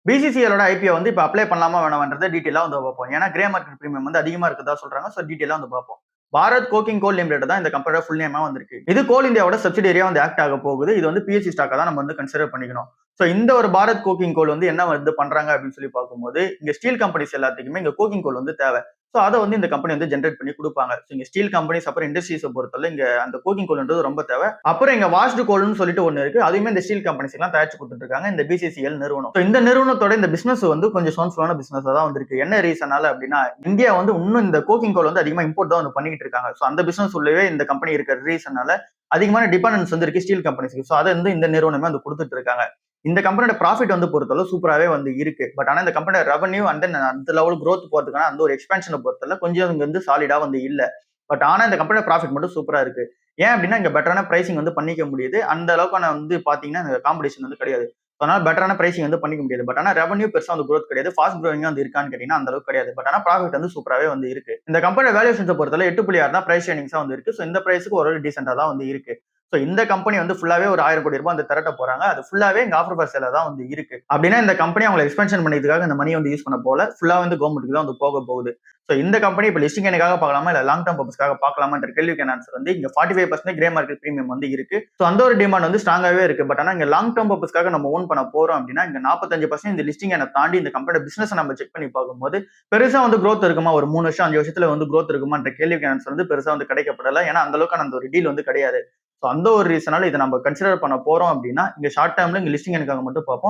பிசிசிஎலோட IPO வந்து இப்ப apply பண்ணலாமா வேணாம்ன்றத டீட்டெயிலா வந்து பார்ப்போம். ஏன்னா கிரே மார்க்கெட் பிரீமியம் வந்து அதிகமா இருக்கதா சொல்றாங்க. சோ டீட்டெயிலா வந்து பார்ப்போம். பாரத் கோக்கிங் கோல் லிமிடெட் தான் இந்த கம்பெனியோட ஃபுல் நேமா வந்திருக்கு. இது கோல் இந்தியாவோட சப்சிடரியா வந்து ஆக்ட் ஆக போகுது. இது வந்து பிஎஸ்சி ஸ்டாக்கா தான் நம்ம வந்து கன்சிடர் பண்ணிக்கணும். சோ இந்த ஒரு பாரத் கோக்கிங் கோல் வந்து என்ன வந்து பண்றாங்க அப்படின்னு சொல்லி பார்க்கும்போது, இங்க ஸ்டீல் கம்பெனிஸ் எல்லாத்துக்குமே இங்க கோக்கிங் கோல் வந்து தேவை. சோ அதை வந்து இந்த கம்பெனி வந்து ஜென்ரேட் பண்ணி கொடுப்பாங்க. இங்க ஸ்டீல் கம்பெனிஸ் அப்புறம் இண்டஸ்ட்ரீஸை பொறுத்தவரை இங்க அந்த கோக்கிங் கோல்ன்றது ரொம்ப தேவை. அப்புறம் இங்க வாஷ்டு கோல்னு சொல்லிட்டு ஒண்ணு இருக்கு. அதுவுமே இந்த ஸ்டீல் கம்பெனிஸ் எல்லாம் தயாரிச்சு கொடுத்துட்டு இருக்காங்க இந்த பிசிசிஎல் நிறுவனம். So இந்த நிறுவனத்தோட இந்த பிசினஸ் வந்து கொஞ்சம் சோன்ஃபுல்லான பிசினஸ் தான் வந்திருக்கு. என்ன ரீசனால அப்படின்னா இந்தியா வந்து இன்னும் இந்த கோக்கிங் கோல் வந்து அதிகமா இம்போர்ட் தான் வந்து பண்ணிட்டு இருக்காங்க. சோ அந்த பிசினஸ் உள்ளவே இந்த கம்பெனி இருக்கிற ரீசனால அதிகமான டிபெண்டன்ஸ் வந்து இருக்கு ஸ்டீல் கம்பெனிஸ்க்கு. சோ அதை வந்து இந்த நிறுவனமே வந்து கொடுத்துட்டு இருக்காங்க. இந்த கம்பெனியோட ப்ராஃபிட் வந்து பொறுத்தளவு சூப்பராகவே வந்து இருக்கு. பட் ஆனா இந்த கம்பெனியோட ரெவன்யூ அண்ட் தென் அந்த லெவல் growth போறதுக்கான அந்த ஒரு எக்ஸ்பென்ஷனை பொறுத்தல கொஞ்சம் இங்க வந்து சாலிடா வந்து இல்ல. பட் ஆனா இந்த கம்பெனியோட ப்ராஃபிட் மட்டும் சூப்பரா இருக்கு. ஏன் அப்படின்னா இங்க பெட்டரான பிரைசிங் வந்து பண்ணிக்க முடியுது. அந்த அளவுக்கான வந்து பாத்தீங்கன்னா இந்த காம்படிஷன் வந்து கிடையாது. அதனால பெட்டரான பிரைசிங் வந்து பண்ணிக்க முடியாது. பட் ஆனா ரெவன்யூ பெருசா வந்து growth கிடையாது. ஃபாஸ்ட் growing வந்து இருக்கான்னு கேட்டீங்கன்னா அந்த அளவுக்கு கிடையாது. பட் ஆனா ப்ராஃபிட் வந்து சூப்பராகவே வந்து இருக்கு. இந்த கம்பெனியோட வேல்யூஷன்ஸை பொறுத்தல 8.6 தான் பிரைஸ் ஏர்னிங்ஸா வந்து இருக்கு. ஸோ இந்த பிரைஸுக்கு ஒரு டீசென்டா தான் வந்து இருக்கு. சோ இந்த கம்பெனி வந்து ஃபுல்லாவே ஒரு 1000 கோடி ரூபாய் வந்து திரட்ட போறாங்க. அது ஃபுல்லாவே இங்க ஆஃபர் ஃபார் சேல தான் வந்து இருக்கு. அப்படின்னா இந்த கம்பெனி அவங்க எக்ஸ்பென்ஷன் பண்ணிக்கிறதுக்காக இந்த மணியை வந்து யூஸ் பண்ண போல ஃபுல்லா வந்து கவர்மெண்ட்டுக்கு தான் வந்து போக போகுது. சோ இந்த கம்பெனி இப்ப லிஸ்டிங் எனக்காக பார்க்கலாமா இல்ல லாங் டர்ம் பர்பஸ்க்காக பார்க்கலாமான்ற கேள்விக்கான ஆன்சர் வந்து இங்க 45% கிரே மார்க்கெட் பிரீமியம் வந்து இருக்கு. சோ அந்த ஒரு டிமாண்ட் வந்து ஸ்ட்ராங்காவே இருக்கு. பட் ஆனா இங்க லாங் டர்ம் பர்பஸ்க்காக நம்ம ஓன் பண்ண போறோம் அப்படின்னா இங்க 45% இந்த லிஸ்டிங் என்ன தாண்டி இந்த கம்பெனியோட பிசினஸ் நம்ம செக் பண்ணி பார்க்கும்போது பெருசா வந்து growth இருக்குமா ஒரு 3 வருஷம் 5 வருஷத்துல வந்து growth இருக்குமான்ற கேள்விக்கான ஆன்சர் வந்து பெருசா வந்து கிடைக்கப்படல. ஏன்னா அந்த அளவுக்கான அந்த ஒரு டீல் வந்து கிடையாது. சோ அந்த ஒரு ரீசனால இதை நம்ம கன்சிடர் பண்ண போறோம் அப்படின்னா இங்க ஷார்ட் டேர்ம்ல இங்க லிஸ்டிங் எனக்காக மட்டும் பார்ப்போம்.